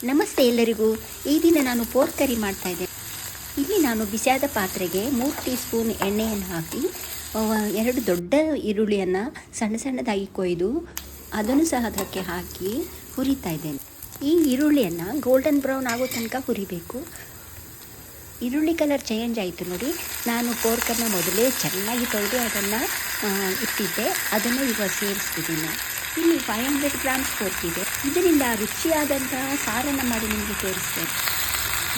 ನಮಸ್ತೆ ಎಲ್ಲರಿಗೂ. ಈ ದಿನ ನಾನು ಪೋರ್ಕ್ ಕರಿ ಮಾಡ್ತಾಯಿದ್ದೆ. ಇಲ್ಲಿ ನಾನು ಬಿಸಿಯಾದ ಪಾತ್ರೆಗೆ 3 ಟೀ ಸ್ಪೂನ್ ಎಣ್ಣೆಯನ್ನು ಹಾಕಿ 2 ದೊಡ್ಡ ಈರುಳ್ಳಿಯನ್ನು ಸಣ್ಣ ಸಣ್ಣದಾಗಿ ಕೊಯ್ದು ಅದನ್ನು ಸಹ ಅದಕ್ಕೆ ಹಾಕಿ ಹುರಿತಾ ಇದ್ದೇನೆ. ಈ ಈರುಳ್ಳಿಯನ್ನು ಗೋಲ್ಡನ್ ಬ್ರೌನ್ ಆಗೋ ತನಕ ಹುರಿಬೇಕು. ಈರುಳ್ಳಿ ಕಲರ್ ಚೇಂಜ್ ಆಯಿತು ನೋಡಿ. ನಾನು ಪೋರ್ಕನ್ನು ಮೊದಲೇ ಚೆನ್ನಾಗಿ ತೊಳೆದು ಅದನ್ನು ಇಟ್ಟಿದ್ದೆ. ಅದನ್ನು ಈಗ ಸೇರಿಸ್ತಿದ್ದೀನಿ. ಇಲ್ಲಿ 500 ಗ್ರಾಮ್ಸ್ ಪೋರ್ಕ್ ಇದೆ. ಇದರಿಂದ ರುಚಿಯಾದಂತಹ ಸಾರನ್ನು ಮಾಡಿ ನಿಮಗೆ ತೋರಿಸ್ತೇನೆ.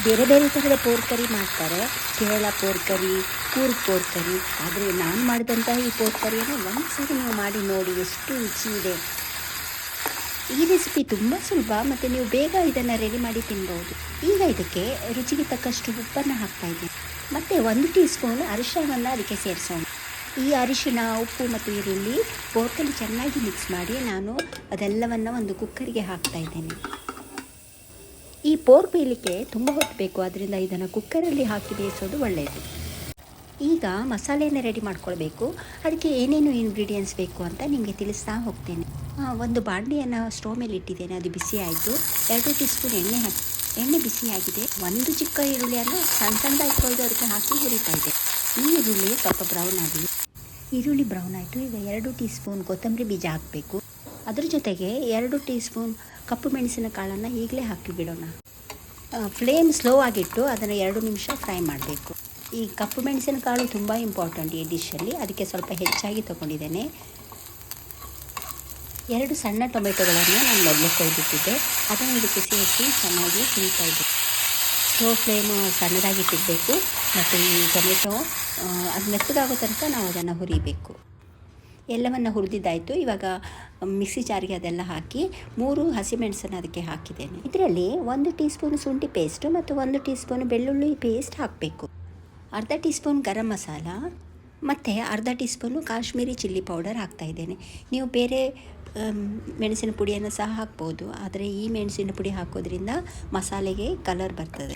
ಬೇರೆ ಬೇರೆ ಥರದ ಪೋರ್ಕ್ ಕರಿ ಮಾಡ್ತಾರೆ. ಕೇರಳ ಪೋರ್ಕ್ ಕರಿ, ಕೂರ್ಗ್ ಪೋರ್ಕ್ ಕರಿ. ಆದರೆ ನಾನು ಮಾಡಿದಂತಹ ಈ ಪೋರ್ಕ್ ಕರಿಯನ್ನು ಒಂದ್ಸರಿ ನೀವು ಮಾಡಿ ನೋಡಿ, ಎಷ್ಟು ರುಚಿ ಇದೆ. ಈ ರೆಸಿಪಿ ತುಂಬ ಸುಲಭ ಮತ್ತು ನೀವು ಬೇಗ ಇದನ್ನು ರೆಡಿ ಮಾಡಿ ತಿನ್ಬೋದು. ಈಗ ಇದಕ್ಕೆ ರುಚಿಗೆ ತಕ್ಕಷ್ಟು ಉಪ್ಪನ್ನು ಹಾಕ್ತಾಯಿದ್ದೀನಿ ಮತ್ತು 1 ಟೀ ಸ್ಪೂನ್ ಅರಿಶಿಣವನ್ನು ಅದಕ್ಕೆ ಸೇರಿಸೋಣ. ಈ ಅರಿಶಿಣ, ಉಪ್ಪು ಮತ್ತು ಈರುಳ್ಳಿ ಪೋರ್ಕಲ್ಲಿ ಚೆನ್ನಾಗಿ ಮಿಕ್ಸ್ ಮಾಡಿ ನಾನು ಅದೆಲ್ಲವನ್ನು ಒಂದು ಕುಕ್ಕರಿಗೆ ಹಾಕ್ತಾಯಿದ್ದೇನೆ. ಈ ಪೋರ್ಕ್ ಬೇಯಲಿಕ್ಕೆ ತುಂಬ ಹೊತ್ತು ಬೇಕು, ಆದ್ದರಿಂದ ಇದನ್ನು ಕುಕ್ಕರಲ್ಲಿ ಹಾಕಿ ಬೇಯಿಸೋದು ಒಳ್ಳೆಯದು. ಈಗ ಮಸಾಲೆಯನ್ನು ರೆಡಿ ಮಾಡ್ಕೊಳ್ಬೇಕು. ಅದಕ್ಕೆ ಏನೇನು ಇಂಗ್ರೀಡಿಯೆಂಟ್ಸ್ ಬೇಕು ಅಂತ ನಿಮಗೆ ತಿಳಿಸ್ತಾ ಹೋಗ್ತೇನೆ. ಒಂದು ಬಾಣಲೆಯನ್ನು ಸ್ಟೋವ್ ಮೇಲೆ ಇಟ್ಟಿದ್ದೇನೆ. ಅದು ಬಿಸಿ ಆಯಿತು. 2 ಟೀ ಸ್ಪೂನ್ ಎಣ್ಣೆ ಹಾಕಿ. ಎಣ್ಣೆ ಬಿಸಿಯಾಗಿದೆ. 1 ಚಿಕ್ಕ ಈರುಳ್ಳಿಯನ್ನು ಸಣ್ಣ ಸಣ್ಣದಾಗಿ ಕೊಯ್ದು ಅದಕ್ಕೆ ಹಾಕಿ ಹುರಿತಾ ಇದೆ. ಈ ಈರುಳ್ಳಿ ಸ್ವಲ್ಪ ಬ್ರೌನ್ ಆಗಲಿ. ಈರುಳ್ಳಿ ಬ್ರೌನ್ ಆಯಿತು. ಈಗ 2 ಟೀ ಸ್ಪೂನ್ ಕೊತ್ತಂಬರಿ ಬೀಜ ಹಾಕಬೇಕು. ಅದ್ರ ಜೊತೆಗೆ 2 ಟೀ ಸ್ಪೂನ್ ಕಪ್ಪು ಮೆಣಸಿನ ಕಾಳನ್ನು ಈಗಲೇ ಹಾಕಿ ಬಿಡೋಣ. ಫ್ಲೇಮ್ ಸ್ಲೋ ಆಗಿಟ್ಟು ಅದನ್ನು 2 ನಿಮಿಷ ಫ್ರೈ ಮಾಡಬೇಕು. ಈ ಕಪ್ಪು ಮೆಣಸಿನ ಕಾಳು ತುಂಬ ಇಂಪಾರ್ಟೆಂಟ್ ಈ ಡಿಶಲ್ಲಿ. ಅದಕ್ಕೆ ಸ್ವಲ್ಪ ಹೆಚ್ಚಾಗಿ ತೊಗೊಂಡಿದ್ದೇನೆ. 2 ಸಣ್ಣ ಟೊಮೆಟೊಗಳನ್ನು ನಾನು ಮೊದಲು ಕೊಯ್ದಿಟ್ಟಿದ್ದೆ. ಅದನ್ನು ಇದಕ್ಕೆ ಸೇರಿಸಿ ಚೆನ್ನಾಗಿ ಹುರಿತಾ ಇದ್ದೆ. ಸ್ಲೋ ಫ್ಲೇಮು ಸಣ್ಣದಾಗಿಟ್ಟಿರಬೇಕು ಮತ್ತು ಈ ಟೊಮೆಟೊ ಅದು ಮೆತ್ತಗಾಗೋ ತನಕ ನಾವು ಅದನ್ನು ಹುರಿಬೇಕು. ಎಲ್ಲವನ್ನು ಹುರಿದಿದ್ದಾಯಿತು. ಇವಾಗ ಮಿಕ್ಸಿ ಜಾರಿಗೆ ಅದೆಲ್ಲ ಹಾಕಿ 3 ಹಸಿಮೆಣಸನ್ನು ಅದಕ್ಕೆ ಹಾಕಿದ್ದೇನೆ. ಇದರಲ್ಲಿ 1 ಟೀ ಸ್ಪೂನ್ ಶುಂಠಿ ಪೇಸ್ಟು ಮತ್ತು 1 ಟೀ ಸ್ಪೂನ್ ಬೆಳ್ಳುಳ್ಳಿ ಪೇಸ್ಟ್ ಹಾಕಬೇಕು. ಅರ್ಧ ಟೀ ಸ್ಪೂನ್ ಗರಂ ಮಸಾಲ ಮತ್ತು ಅರ್ಧ teaspoon Kashmiri chilli powder ಹಾಕ್ತಾಯಿದ್ದೇನೆ. ನೀವು ಬೇರೆ ಮೆಣಸಿನ ಪುಡಿಯನ್ನು ಸಹ ಹಾಕ್ಬೋದು, ಆದರೆ ಈ ಮೆಣಸಿನ ಪುಡಿ ಹಾಕೋದ್ರಿಂದ ಮಸಾಲೆಗೆ ಕಲರ್ ಬರ್ತದೆ.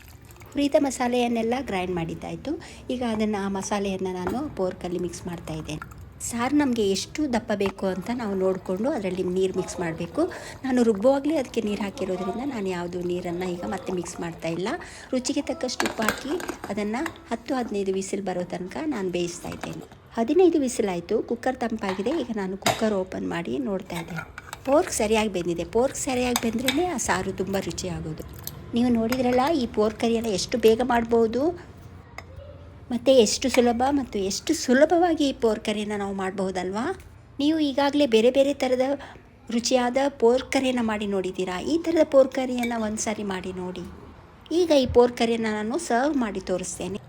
ಹುರಿದ ಮಸಾಲೆಯನ್ನೆಲ್ಲ ಗ್ರೈಂಡ್ ಮಾಡಿದ್ದಾಯಿತು. ಈಗ ಆ ಮಸಾಲೆಯನ್ನು ನಾನು ಪೋರ್ಕಲ್ಲಿ ಮಿಕ್ಸ್ ಮಾಡ್ತಾಯಿದ್ದೇನೆ. ಸಾರು ನಮಗೆ ಎಷ್ಟು ದಪ್ಪ ಬೇಕು ಅಂತ ನಾವು ನೋಡಿಕೊಂಡು ಅದರಲ್ಲಿ ನೀರು ಮಿಕ್ಸ್ ಮಾಡಬೇಕು. ನಾನು ರುಬ್ಬುವಾಗಲೇ ಅದಕ್ಕೆ ನೀರು ಹಾಕಿರೋದ್ರಿಂದ ನಾನು ಯಾವುದು ನೀರನ್ನು ಈಗ ಮತ್ತೆ ಮಿಕ್ಸ್ ಮಾಡ್ತಾ ಇಲ್ಲ. ರುಚಿಗೆ ತಕ್ಕಷ್ಟು ಉಪ್ಪು ಹಾಕಿ ಅದನ್ನು 10-15 ವಿಸಿಲ್ ಬರೋ ತನಕ ನಾನು ಬೇಯಿಸ್ತಾ ಇದ್ದೇನೆ. 15 ವಿಸಿಲ್ ಆಯಿತು. ಕುಕ್ಕರ್ ತಂಪಾಗಿದೆ. ಈಗ ನಾನು ಕುಕ್ಕರ್ ಓಪನ್ ಮಾಡಿ ನೋಡ್ತಾ ಇದ್ದೇನೆ. ಪೋರ್ಕ್ ಸರಿಯಾಗಿ ಬೆಂದಿದೆ. ಪೋರ್ಕ್ ಸರಿಯಾಗಿ ಬೆಂದ್ರೇ ಆ ಸಾರು ತುಂಬ ರುಚಿಯಾಗೋದು. ನೀವು ನೋಡಿದ್ರಲ್ಲ, ಈ ಪೋರ್ಕ್ ಕರಿಯನ್ನು ಎಷ್ಟು ಬೇಗ ಮಾಡ್ಬೋದು ಮತ್ತು ಎಷ್ಟು ಸುಲಭ ಮತ್ತು ಎಷ್ಟು ಸುಲಭವಾಗಿ ಈ ಪೋರ್ಕ್ ಕರಿಯನ್ನು ನಾವು ಮಾಡಬಹುದಲ್ವಾ. ನೀವು ಈಗಾಗಲೇ ಬೇರೆ ಬೇರೆ ಥರದ ರುಚಿಯಾದ ಪೋರ್ಕ್ ಕರಿಯನ್ನು ಮಾಡಿ ನೋಡಿದ್ದೀರಾ. ಈ ಥರದ ಪೋರ್ಕ್ ಕರಿಯನ್ನು ಒಂದು ಸಾರಿ ಮಾಡಿ ನೋಡಿ. ಈಗ ಈ ಪೋರ್ಕ್ ಕರಿಯನ್ನು ನಾನು ಸರ್ವ್ ಮಾಡಿ ತೋರಿಸ್ತೇನೆ.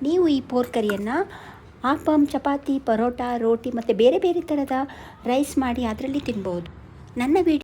ನೀವು ಈ ಪೋರ್ಕ್ ಕರಿಯನ್ನು ಆಪಮ್, ಚಪಾತಿ, ಪರೋಟ, ರೋಟಿ ಮತ್ತು ಬೇರೆ ಬೇರೆ ಥರದ ರೈಸ್ ಮಾಡಿ ಅದರಲ್ಲಿ ತಿನ್ಬೋದು. ನನ್ನ